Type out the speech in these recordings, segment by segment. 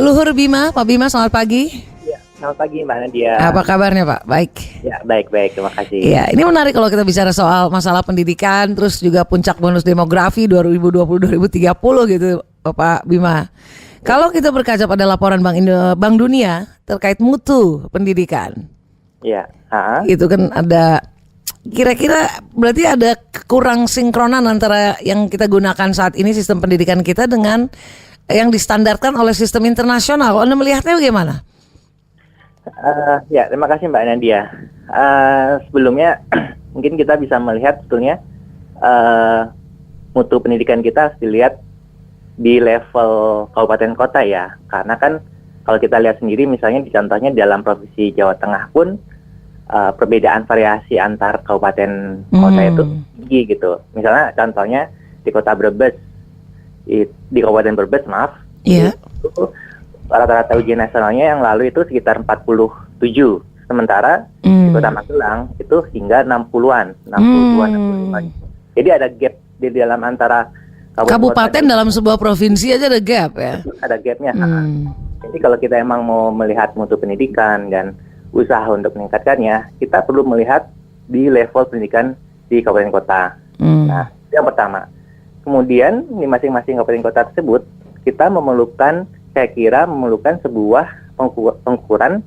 Luhur Bima. Pak Bima, selamat pagi. Ya, selamat pagi Mbak Nadia. Apa kabarnya Pak? Baik. Ya, baik, terima kasih. Ya, ini menarik kalau kita bicara soal masalah pendidikan, terus juga puncak bonus demografi 2020-2030 gitu, Pak Bima. Kalau kita berkaca pada laporan Bank Dunia terkait mutu pendidikan, Ya, itu kan ada kira-kira berarti ada kurang sinkronan antara yang kita gunakan saat ini sistem pendidikan kita dengan yang distandarkan oleh sistem internasional. Anda melihatnya bagaimana? Ya, terima kasih Mbak Nadia. Sebelumnya mungkin kita bisa melihat sebetulnya mutu pendidikan kita harus dilihat di level kabupaten kota ya. Karena kan kalau kita lihat sendiri misalnya contohnya dalam provinsi Jawa Tengah pun perbedaan variasi antar kabupaten kota itu tinggi gitu. Misalnya contohnya di kota Brebes, di Kabupaten Brebes Iya. itu rata-rata ujian nasionalnya yang lalu itu sekitar 47, sementara di Kota Magelang itu hingga 60-an, 65. Jadi ada gap di dalam antara kabupaten dalam sebuah provinsi aja ada gap ya. Ada gapnya. Jadi kalau kita emang mau melihat mutu pendidikan dan usaha untuk meningkatkannya, kita perlu melihat di level pendidikan di kabupaten kota. Nah, itu yang pertama. Kemudian di masing-masing kabupaten kota tersebut kita memerlukan sebuah pengukuran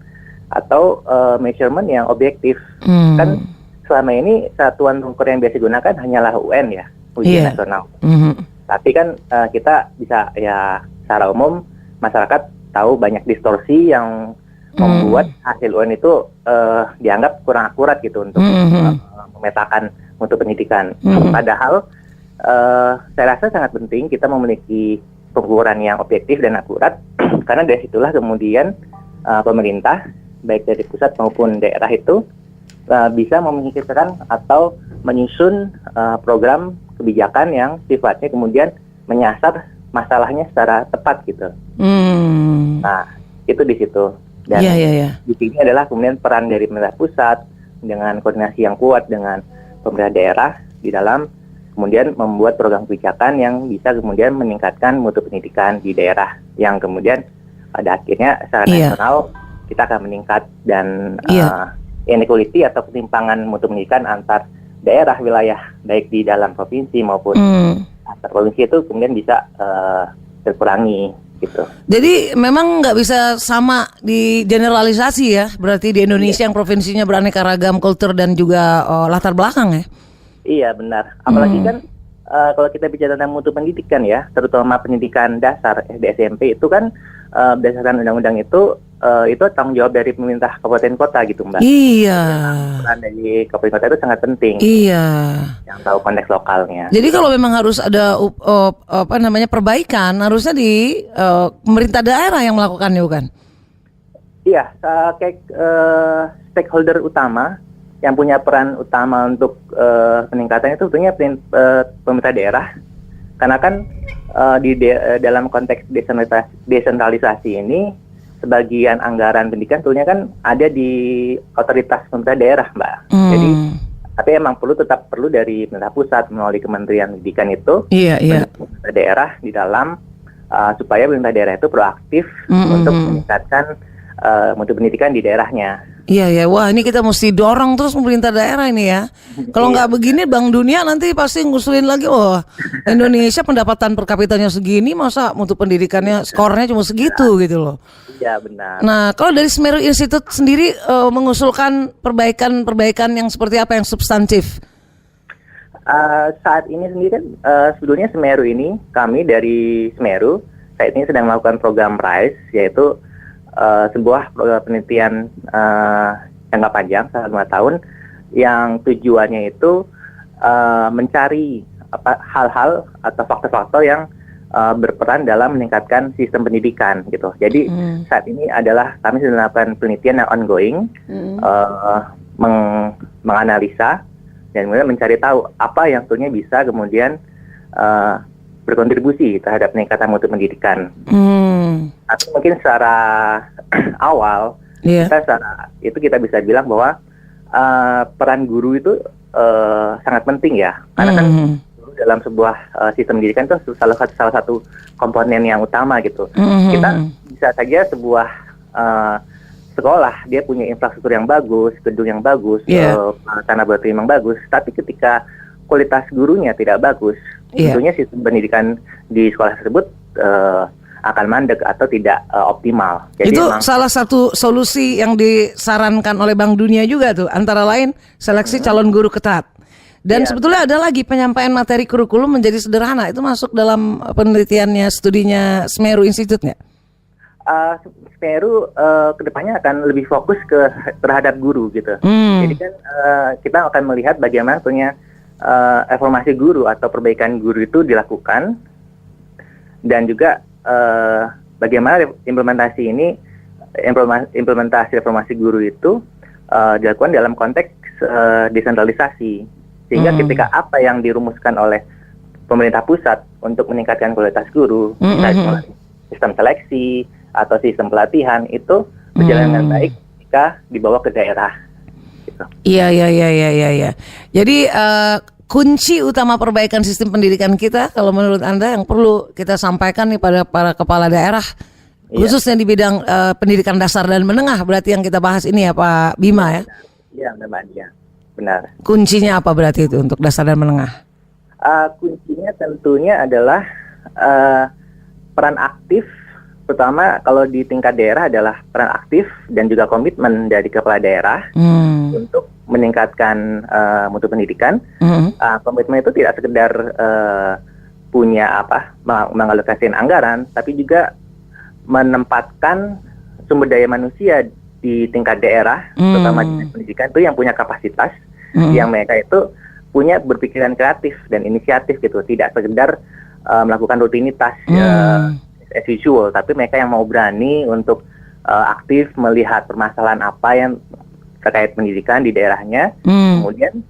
atau measurement yang objektif. Kan selama ini satuan pengukur yang biasa digunakan hanyalah UN ya, ujian nasional. Tapi kan kita bisa ya secara umum masyarakat tahu banyak distorsi yang membuat hasil UN itu dianggap kurang akurat gitu untuk memetakan mutu pendidikan. Padahal saya rasa sangat penting kita memiliki pengukuran yang objektif dan akurat karena dari situlah kemudian pemerintah baik dari pusat maupun daerah itu bisa memikirkan atau menyusun program kebijakan yang sifatnya kemudian menyasar masalahnya secara tepat gitu. Nah, itu di situ. Dan di sini adalah kemudian peran dari pemerintah pusat dengan koordinasi yang kuat dengan pemerintah daerah di dalam kemudian membuat program kebijakan yang bisa kemudian meningkatkan mutu pendidikan di daerah yang kemudian pada akhirnya secara nasional kita akan meningkat dan inequality atau ketimpangan mutu pendidikan antar daerah wilayah baik di dalam provinsi maupun antar provinsi itu kemudian bisa terkurangi gitu. Jadi memang nggak bisa sama di generalisasi ya, berarti di Indonesia yang provinsinya beraneka ragam kultur dan juga latar belakang ya. Iya benar, apalagi kan kalau kita bicara tentang mutu pendidikan ya, terutama pendidikan dasar SD SMP itu kan berdasarkan undang-undang itu tanggung jawab dari pemerintah kabupaten kota gitu Mbak. Iya. Peran dari kabupaten kota itu sangat penting. Iya. Yang tahu konteks lokalnya. Jadi kalau memang harus ada perbaikan, harusnya di pemerintah daerah yang melakukannya bukan? Iya, stakeholder utama yang punya peran utama untuk peningkatan itu tentunya pemerintah daerah, karena kan dalam konteks desentralisasi ini sebagian anggaran pendidikan tentunya kan ada di otoritas pemerintah daerah Mbak. Jadi tapi emang tetap perlu dari pemerintah pusat melalui Kementerian Pendidikan itu pemerintah daerah di dalam supaya pemerintah daerah itu proaktif untuk meningkatkan mutu pendidikan di daerahnya. Iya, wah ini kita mesti dorong terus pemerintah daerah ini ya. Kalau nggak begini Bank Dunia nanti pasti ngusulin lagi, Indonesia pendapatan per kapitanya segini, masa mutu pendidikannya skornya cuma segitu gitu loh. Iya benar. Nah kalau dari Semeru Institute sendiri mengusulkan perbaikan yang seperti apa yang substantif? Saat ini sendiri kan sebetulnya Semeru ini, kami dari Semeru saat ini sedang melakukan program RISE, yaitu sebuah program penelitian jangka panjang selama 5 tahun yang tujuannya itu mencari hal-hal atau faktor-faktor yang berperan dalam meningkatkan sistem pendidikan gitu. Jadi saat ini adalah kami sedang melakukan penelitian yang ongoing, menganalisa dan kemudian mencari tahu apa yang sebetulnya bisa kemudian berkontribusi terhadap peningkatan mutu pendidikan. Atau mungkin secara awal kita bisa bilang bahwa peran guru itu sangat penting ya, karena kan dalam sebuah sistem pendidikan itu salah satu komponen yang utama gitu. Kita bisa saja sebuah sekolah dia punya infrastruktur yang bagus, gedung yang bagus, tanah laboratorium yang bagus, tapi ketika kualitas gurunya tidak bagus, tentunya sistem pendidikan di sekolah tersebut akan mandek atau tidak optimal. Jadi itu salah satu solusi yang disarankan oleh Bank Dunia juga tuh, antara lain seleksi calon guru ketat. Dan sebetulnya ada lagi penyampaian materi kurikulum menjadi sederhana. Itu masuk dalam penelitiannya, studinya Semeru Institute nggak? Semeru kedepannya akan lebih fokus terhadap guru gitu. Jadi kan kita akan melihat bagaimana reformasi guru atau perbaikan guru itu dilakukan, dan juga bagaimana implementasi reformasi guru itu dilakukan dalam konteks desentralisasi, sehingga ketika apa yang dirumuskan oleh pemerintah pusat untuk meningkatkan kualitas guru, sistem seleksi atau sistem pelatihan itu berjalan dengan baik ketika dibawa ke daerah. Gitu. Iya. Jadi kunci utama perbaikan sistem pendidikan kita, kalau menurut Anda, yang perlu kita sampaikan nih pada para kepala daerah, khususnya di bidang pendidikan dasar dan menengah, berarti yang kita bahas ini ya Pak Bima ya? Iya, benar. Kuncinya apa berarti itu untuk dasar dan menengah? Kuncinya tentunya adalah peran aktif, pertama kalau di tingkat daerah adalah peran aktif dan juga komitmen dari kepala daerah untuk meningkatkan mutu pendidikan. Komitmen itu tidak sekedar mengalokasikan anggaran, tapi juga menempatkan sumber daya manusia di tingkat daerah, terutama di pendidikan itu yang punya kapasitas, yang mereka itu punya berpikiran kreatif dan inisiatif gitu, tidak sekedar melakukan rutinitas as usual, tapi mereka yang mau berani untuk aktif melihat permasalahan apa yang terkait pendidikan di daerahnya, kemudian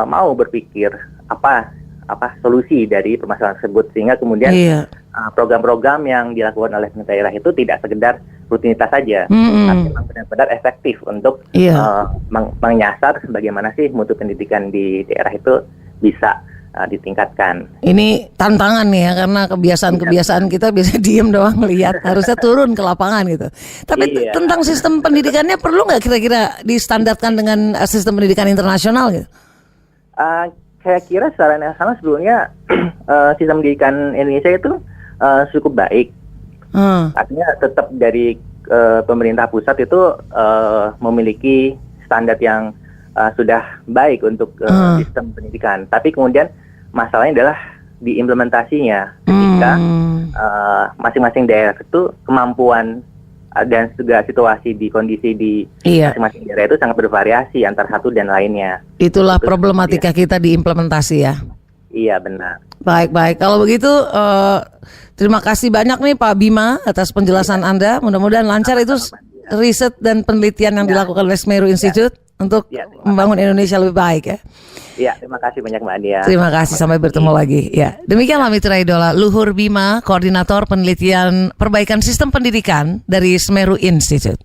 mau berpikir apa solusi dari permasalahan tersebut, sehingga kemudian program-program yang dilakukan oleh pemerintah daerah itu tidak sekedar rutinitas saja, tapi memang benar-benar efektif untuk menyasar bagaimana sih mutu pendidikan di daerah itu bisa ditingkatkan. Ini tantangan nih ya, karena kebiasaan kita biasa diem doang lihat, harusnya turun ke lapangan gitu. Tapi tentang sistem pendidikannya perlu nggak kira-kira distandarkan dengan sistem pendidikan internasional gitu? Saya kira secara nasional sebelumnya sistem pendidikan Indonesia itu cukup baik. Artinya tetap dari pemerintah pusat itu memiliki standar yang sudah baik untuk sistem pendidikan. Tapi kemudian masalahnya adalah di implementasinya, ketika masing-masing daerah itu kemampuan dan juga situasi di kondisi di masing-masing daerah itu sangat bervariasi antara satu dan lainnya. Itulah problematika kita di implementasi ya. Iya, benar. Baik. Kalau begitu terima kasih banyak nih Pak Bima atas penjelasan Anda. Mudah-mudahan lancar itu riset dan penelitian yang dilakukan oleh Semeru Institute untuk membangun Indonesia lebih baik ya. Iya, terima kasih banyak Mbak Adia. Terima kasih, sampai bertemu lagi. Ya, demikianlah Mitra Idola, Luhur Bima, Koordinator Penelitian Perbaikan Sistem Pendidikan dari Semeru Institute.